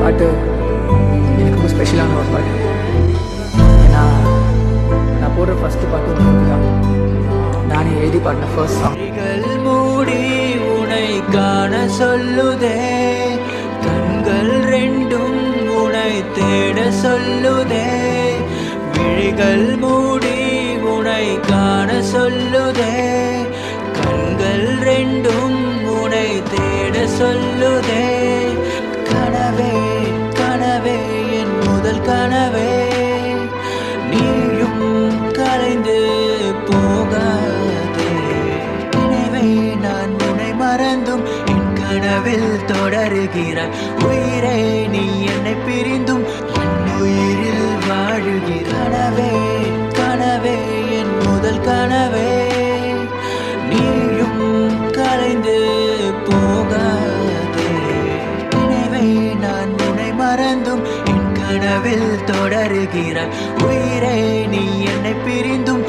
பாட்டு எனக்கு ரொம்ப ஸ்பெஷலான ஒரு பாட்டு. ஏன்னா நான் போடுற ஃபஸ்ட்டு பாட்டு உங்களுக்கு தான். நானே எழுதி பாடின ஃபர்ஸ்ட் சாங். மூடி உனை காண சொல்லுதே, கண்கள் ரெண்டும் உனை தேட சொல்லுதே. விழிகள் மூடி உனை காண சொல்லுதே, கண்கள் ரெண்டும் உனை தேட சொல்லுதே. கனவே கனவே என் முதல் கனவே, நீயும் கலைந்து போகாதே. நினைவை நான் உன்னை மறந்தும் என் கனவில் தொடருகிறாய். உயிரே நீ என்னை பிரிந்தும் என் உயிரில் வாழுகிறாய். கனவே கனவே என் முதல் கனவே, நீயும் கலைந்து போகாதே. நினைவை நான் உன்னை மறந்தும் என் கனவில் தொடருகிறாய். உயிரே நீ என்னை பிரிந்தும்